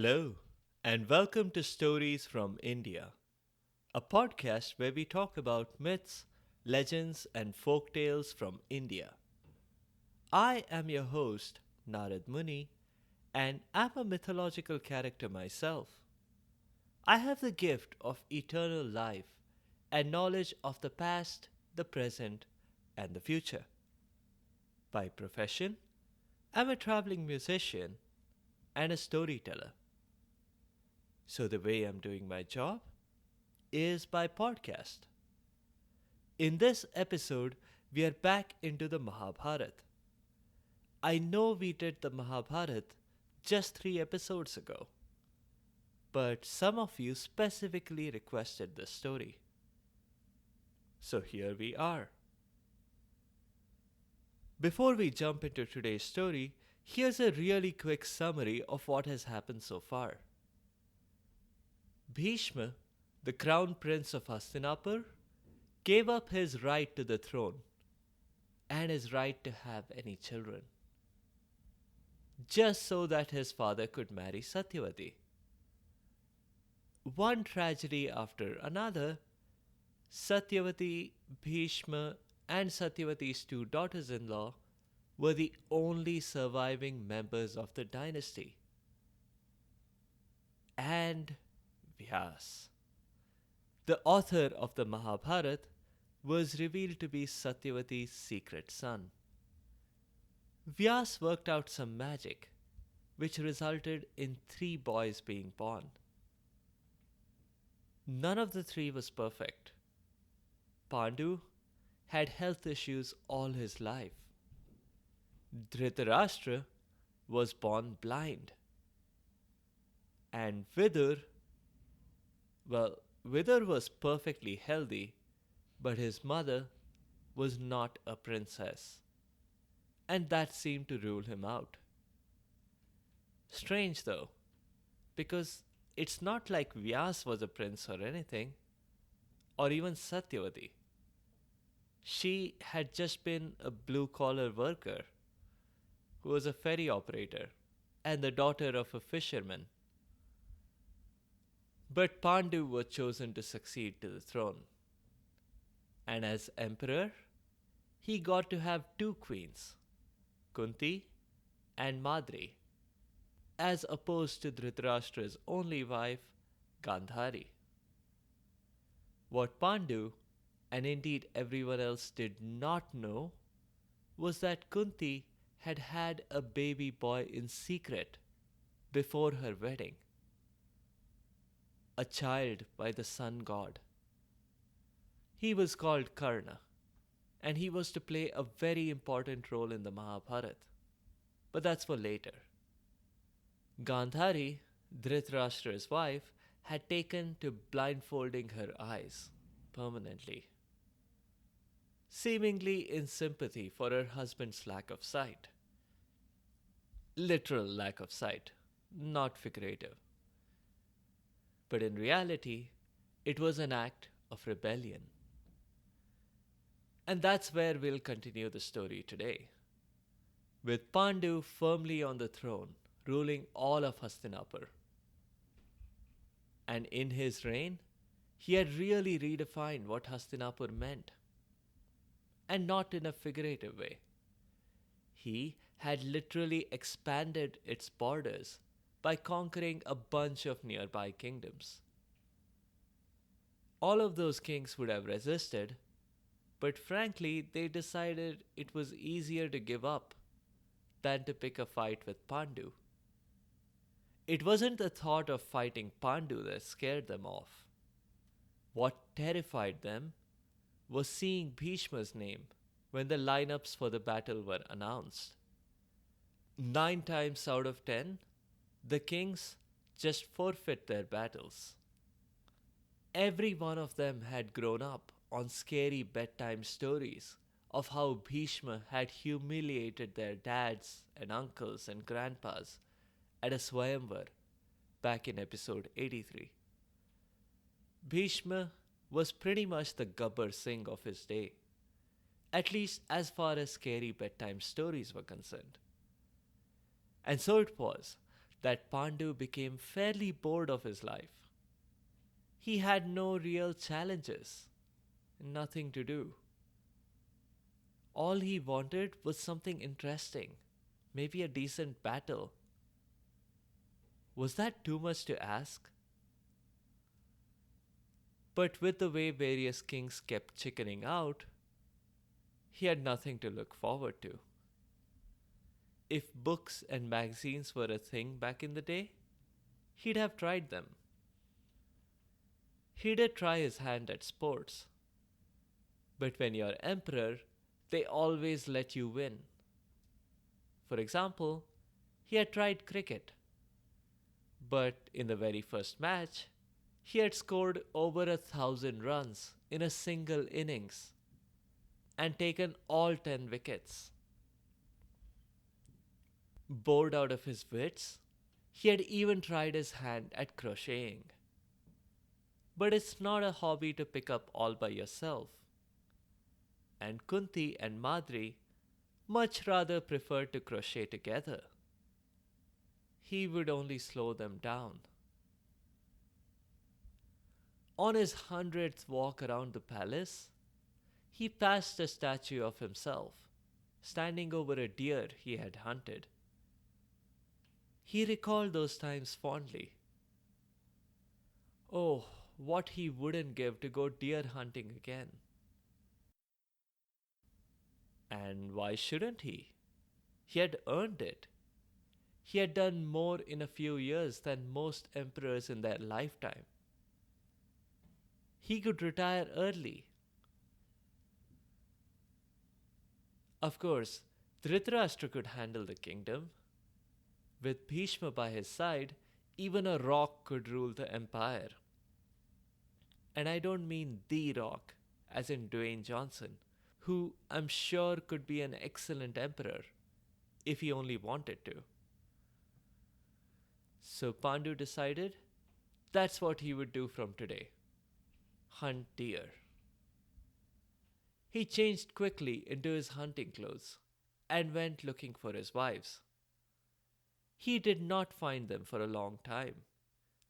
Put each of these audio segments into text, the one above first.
Hello, and welcome to Stories from India, a podcast where we talk about myths, legends, and folk tales from India. I am your host, Narad Muni, and I'm a mythological character myself. I have the gift of eternal life and knowledge of the past, the present, and the future. By profession, I'm a traveling musician and a storyteller. So, the way I'm doing my job is by podcast. In this episode, we are back into the Mahabharat. I know we did the Mahabharat just 3 episodes ago, but some of you specifically requested this story. So here we are. Before we jump into today's story, here's a really quick summary of what has happened so far. Bhishma, the crown prince of Hastinapur, gave up his right to the throne and his right to have any children, just so that his father could marry Satyavati. One tragedy after another, Satyavati, Bhishma, and Satyavati's two daughters in law were the only surviving members of the dynasty. And Vyas, the author of the Mahabharat, was revealed to be Satyavati's secret son. Vyas worked out some magic, which resulted in 3 boys being born. None of the 3 was perfect. Pandu had health issues all his life. Dhritarashtra was born blind. And Vidur was perfectly healthy, but his mother was not a princess, and that seemed to rule him out. Strange though, because it's not like Vyas was a prince or anything, or even Satyavati. She had just been a blue collar worker who was a ferry operator and the daughter of a fisherman. But Pandu was chosen to succeed to the throne. And as emperor, he got to have 2 queens, Kunti and Madri, as opposed to Dhritarashtra's only wife, Gandhari. What Pandu, and indeed everyone else, did not know was that Kunti had had a baby boy in secret before her wedding, a child by the sun god. He was called Karna, and he was to play a very important role in the Mahabharat, but that's for later. Gandhari, Dhritarashtra's wife, had taken to blindfolding her eyes permanently, seemingly in sympathy for her husband's lack of sight. Literal lack of sight, not figurative. But in reality, it was an act of rebellion. And that's where we'll continue the story today, with Pandu firmly on the throne, ruling all of Hastinapur. And in his reign, he had really redefined what Hastinapur meant. And not in a figurative way. He had literally expanded its borders by conquering a bunch of nearby kingdoms. All of those kings would have resisted, but frankly, they decided it was easier to give up than to pick a fight with Pandu. It wasn't the thought of fighting Pandu that scared them off. What terrified them was seeing Bhishma's name when the lineups for the battle were announced. 9 times out of 10, the kings just forfeit their battles. Every one of them had grown up on scary bedtime stories of how Bhishma had humiliated their dads and uncles and grandpas at a Swayamvar back in episode 83. Bhishma was pretty much the Gabbar Singh of his day, at least as far as scary bedtime stories were concerned. And so it was that Pandu became fairly bored of his life. He had no real challenges, nothing to do. All he wanted was something interesting, maybe a decent battle. Was that too much to ask? But with the way various kings kept chickening out, he had nothing to look forward to. If books and magazines were a thing back in the day, he'd have tried them. He did try his hand at sports, but when you're emperor, they always let you win. For example, he had tried cricket, but in the very first match, he had scored over 1,000 runs in a single innings and taken all 10 wickets. Bored out of his wits, he had even tried his hand at crocheting. But it's not a hobby to pick up all by yourself. And Kunti and Madri much rather preferred to crochet together. He would only slow them down. On his 100th walk around the palace, he passed a statue of himself, standing over a deer he had hunted. He recalled those times fondly. Oh, what he wouldn't give to go deer hunting again. And why shouldn't he? He had earned it. He had done more in a few years than most emperors in their lifetime. He could retire early. Of course, Dhritarashtra could handle the kingdom. With Bhishma by his side, even a rock could rule the empire. And I don't mean the rock, as in Dwayne Johnson, who I'm sure could be an excellent emperor, if he only wanted to. So Pandu decided that's what he would do from today: hunt deer. He changed quickly into his hunting clothes and went looking for his wives. He did not find them for a long time,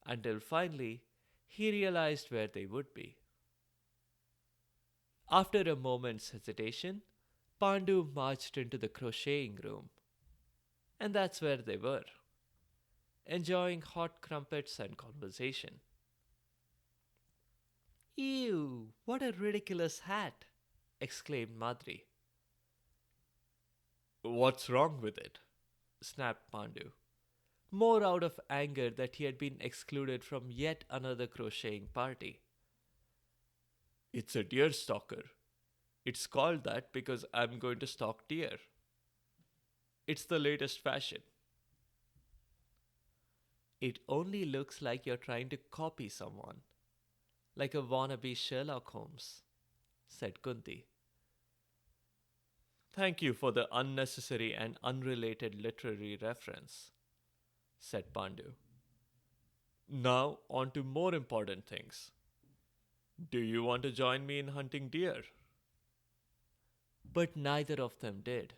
until finally he realized where they would be. After a moment's hesitation, Pandu marched into the crocheting room, and that's where they were, enjoying hot crumpets and conversation. Ew, what a ridiculous hat! Exclaimed Madri. What's wrong with it? Snapped Pandu, more out of anger that he had been excluded from yet another crocheting party. It's a deer stalker. It's called that because I'm going to stalk deer. It's the latest fashion. It only looks like you're trying to copy someone, like a wannabe Sherlock Holmes, said Kunti. Thank you for the unnecessary and unrelated literary reference, said Pandu. Now, on to more important things. Do you want to join me in hunting deer? But neither of them did.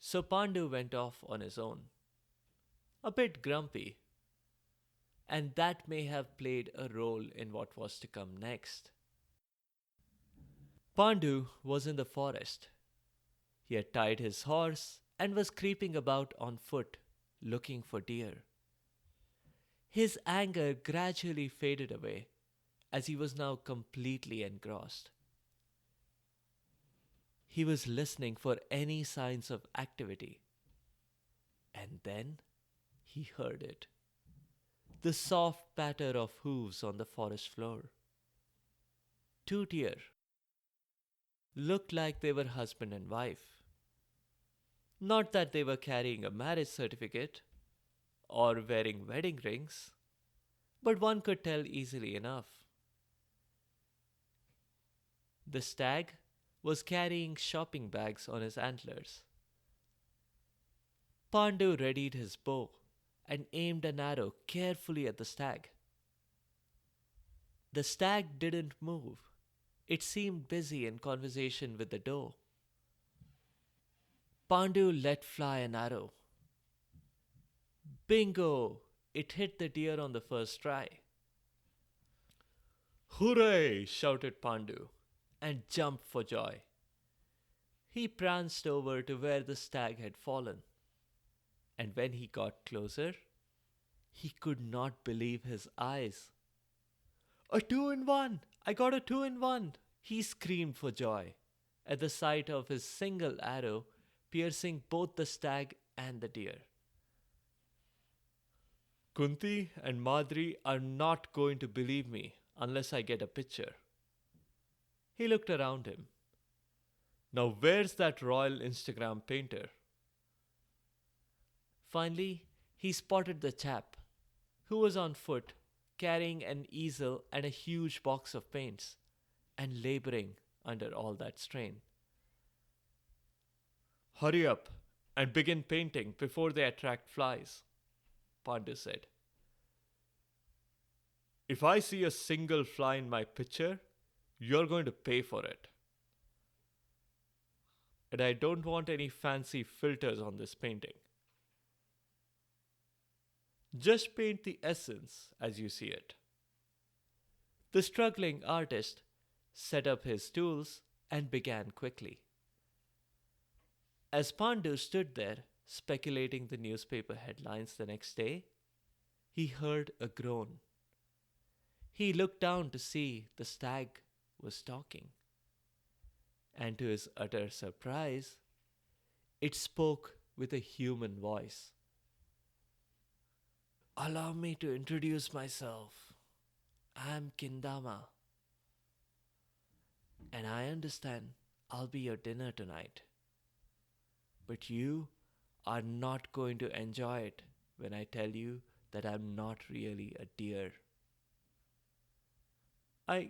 So Pandu went off on his own, a bit grumpy, and that may have played a role in what was to come next. Pandu was in the forest. He had tied his horse and was creeping about on foot, looking for deer. His anger gradually faded away, as he was now completely engrossed. He was listening for any signs of activity. And then he heard it. The soft patter of hooves on the forest floor. 2 deer. Looked like they were husband and wife. Not that they were carrying a marriage certificate or wearing wedding rings, but one could tell easily enough. The stag was carrying shopping bags on his antlers. Pandu readied his bow and aimed an arrow carefully at the stag. The stag didn't move. It seemed busy in conversation with the doe. Pandu let fly an arrow. Bingo! It hit the deer on the first try. Hooray! Shouted Pandu and jumped for joy. He pranced over to where the stag had fallen, and when he got closer, he could not believe his eyes. A two in one! I got a two in one! He screamed for joy at the sight of his single arrow piercing both the stag and the deer. Kunti and Madri are not going to believe me unless I get a picture. He looked around him. Now, where's that royal Instagram painter? Finally, he spotted the chap, who was on foot, carrying an easel and a huge box of paints, and laboring under all that strain. Hurry up and begin painting before they attract flies, Pandu said. If I see a single fly in my picture, you're going to pay for it. And I don't want any fancy filters on this painting. Just paint the essence as you see it. The struggling artist set up his tools and began quickly. As Pandu stood there, speculating the newspaper headlines the next day, he heard a groan. He looked down to see the stag was talking. And to his utter surprise, it spoke with a human voice. Allow me to introduce myself. I'm Kindama. And I understand I'll be your dinner tonight. But you are not going to enjoy it when I tell you that I'm not really a deer. I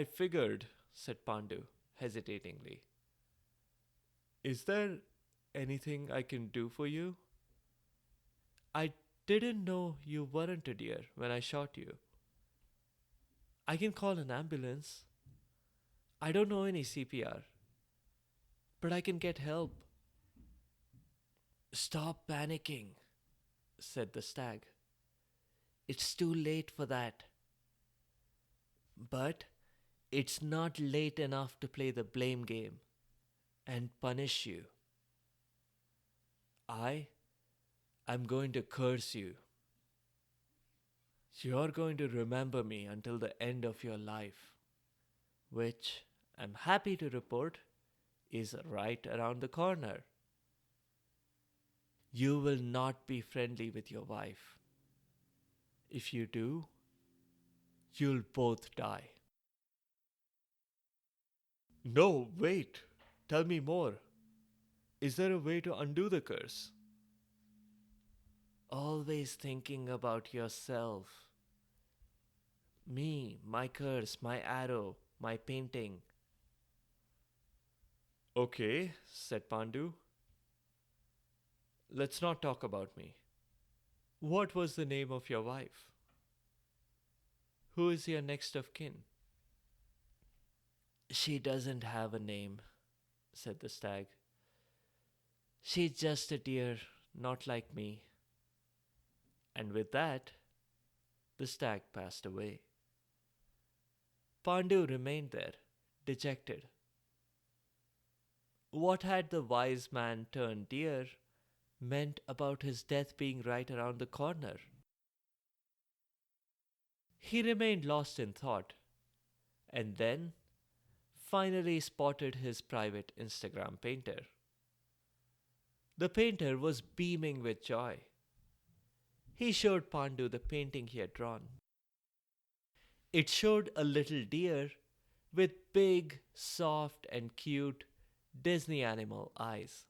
figured, said Pandu hesitatingly. Is there anything I can do for you? I didn't know you weren't a deer when I shot you. I can call an ambulance. I don't know any CPR, but I can get help. Stop panicking, said the stag. It's too late for that. But it's not late enough to play the blame game and punish you. I'm going to curse you. You're going to remember me until the end of your life, which I'm happy to report is right around the corner. You will not be friendly with your wife. If you do, you'll both die. No, wait. Tell me more. Is there a way to undo the curse? Always thinking about yourself. Me, my curse, my arrow, my painting. Okay, said Pandu. Let's not talk about me. What was the name of your wife? Who is your next of kin? She doesn't have a name, said the stag. She's just a deer, not like me. And with that, the stag passed away. Pandu remained there, dejected. What had the wise man turned deer meant about his death being right around the corner? He remained lost in thought, and then finally spotted his private Instagram painter. The painter was beaming with joy. He showed Pandu the painting he had drawn. It showed a little deer with big, soft, and cute Disney animal eyes.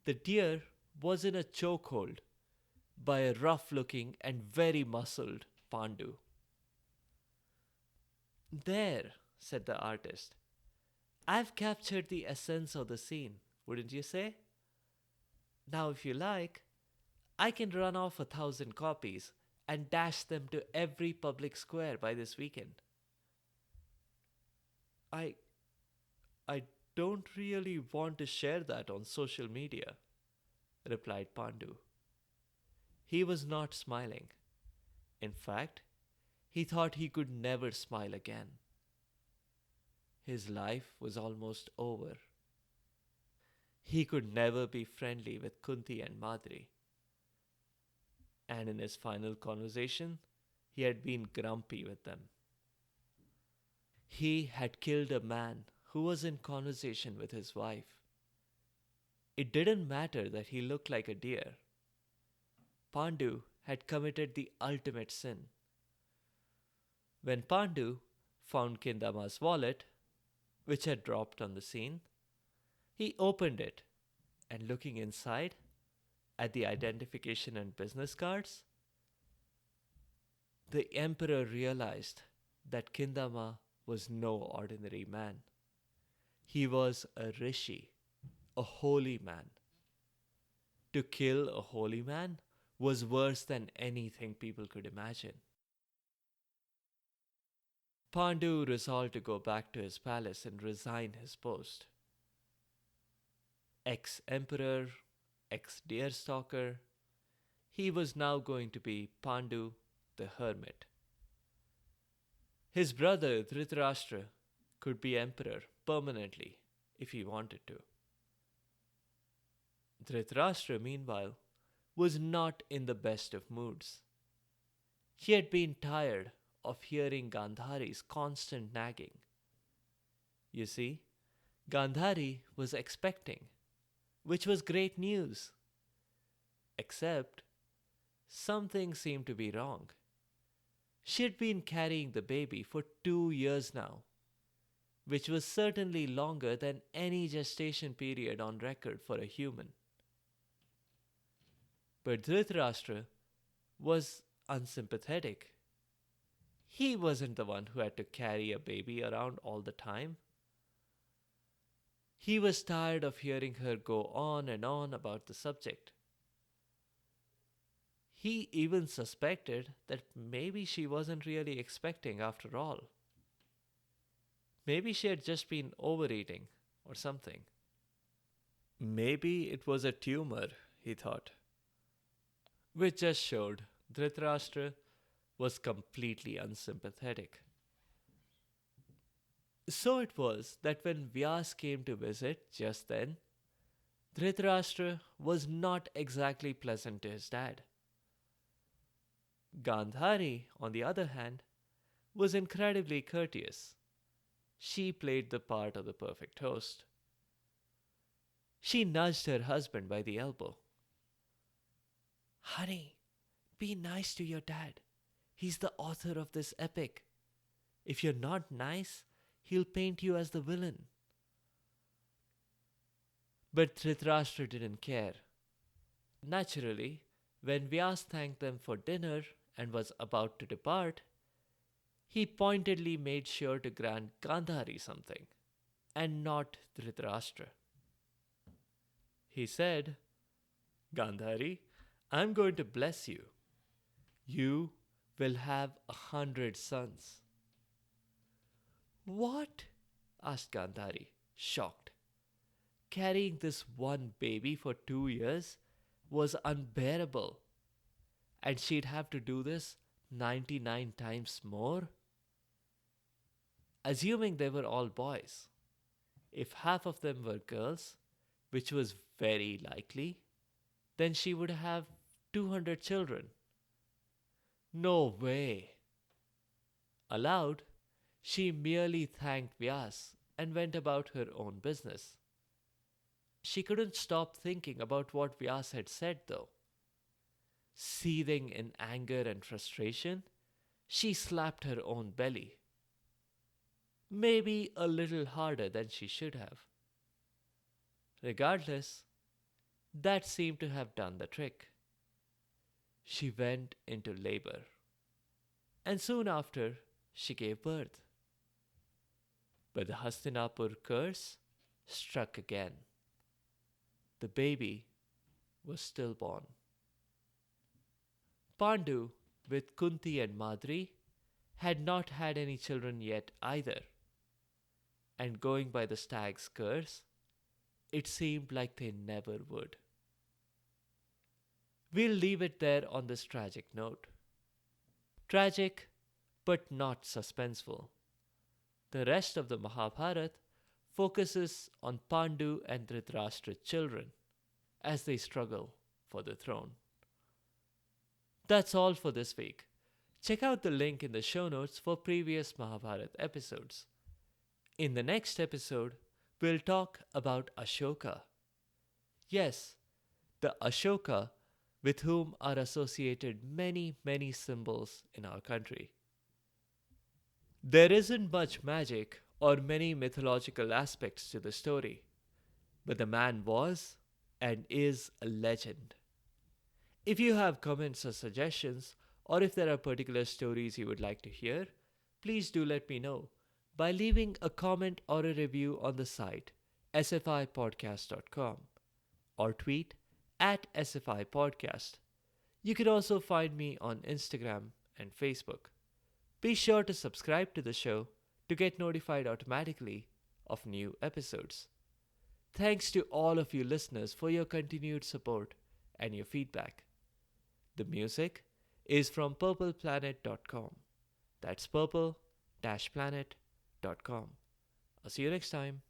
The deer was in a chokehold by a rough looking and very muscled Pandu. There, said the artist. I've captured the essence of the scene, wouldn't you say? Now, if you like, I can run off 1,000 copies and dash them to every public square by this weekend. I don't really want to share that on social media, replied Pandu. he was not smiling. In fact, he thought he could never smile again. His life was almost over. He could never be friendly with Kunti and Madri. And in his final conversation, he had been grumpy with them. He had killed a man who was in conversation with his wife. It didn't matter that he looked like a deer. Pandu had committed the ultimate sin. When Pandu found Kindama's wallet, which had dropped on the scene, he opened it and looking inside at the identification and business cards, the emperor realized that Kindama was no ordinary man. He was a Rishi, a holy man. To kill a holy man was worse than anything people could imagine. Pandu resolved to go back to his palace and resign his post. Ex-emperor, ex-deerstalker, he was now going to be Pandu the hermit. His brother Dhritarashtra could be emperor permanently if he wanted to. Dhritarashtra, meanwhile, was not in the best of moods. He had been tired of hearing Gandhari's constant nagging. You see, Gandhari was expecting, which was great news. Except, something seemed to be wrong. She had been carrying the baby for 2 years now, which was certainly longer than any gestation period on record for a human. But Dhritarashtra was unsympathetic. He wasn't the one who had to carry a baby around all the time. He was tired of hearing her go on and on about the subject. He even suspected that maybe she wasn't really expecting after all. Maybe she had just been overeating or something. Maybe it was a tumor, he thought. Which just showed Dhritarashtra was completely unsympathetic. So it was that when Vyas came to visit just then, Dhritarashtra was not exactly pleasant to his dad. Gandhari, on the other hand, was incredibly courteous. She played the part of the perfect host. She nudged her husband by the elbow. Honey, be nice to your dad. He's the author of this epic. If you're not nice, he'll paint you as the villain. But Dhritarashtra didn't care. Naturally, when Vyas thanked them for dinner and was about to depart, he pointedly made sure to grant Gandhari something, and not Dhritarashtra. He said, Gandhari, I'm going to bless you. You will have 100 sons. What? Asked Gandhari, shocked. Carrying this one baby for 2 years was unbearable, and she'd have to do this 99 times more? Assuming they were all boys, if half of them were girls, which was very likely, then she would have 200 children. No way. Aloud, she merely thanked Vyas and went about her own business. She couldn't stop thinking about what Vyas had said, though. Seething in anger and frustration, she slapped her own belly. Maybe a little harder than she should have. Regardless, that seemed to have done the trick. She went into labor, and soon after she gave birth. But the Hastinapur curse struck again. The baby was stillborn. Pandu, with Kunti and Madri, had not had any children yet either, and going by the stag's curse, it seemed like they never would. We'll leave it there on this tragic note. Tragic, but not suspenseful. The rest of the Mahabharata focuses on Pandu and Dhritarashtra's children as they struggle for the throne. That's all for this week. Check out the link in the show notes for previous Mahabharat episodes. In the next episode, we'll talk about Ashoka. Yes, the Ashoka with whom are associated many symbols in our country. There isn't much magic or many mythological aspects to the story, but the man was and is a legend. If you have comments or suggestions, or if there are particular stories you would like to hear, please do let me know by leaving a comment or a review on the site sfipodcast.com or tweet at sfipodcast. You can also find me on Instagram and Facebook. Be sure to subscribe to the show to get notified automatically of new episodes. Thanks to all of you listeners for your continued support and your feedback. The music is from purpleplanet.com. That's purple-planet.com. I'll see you next time.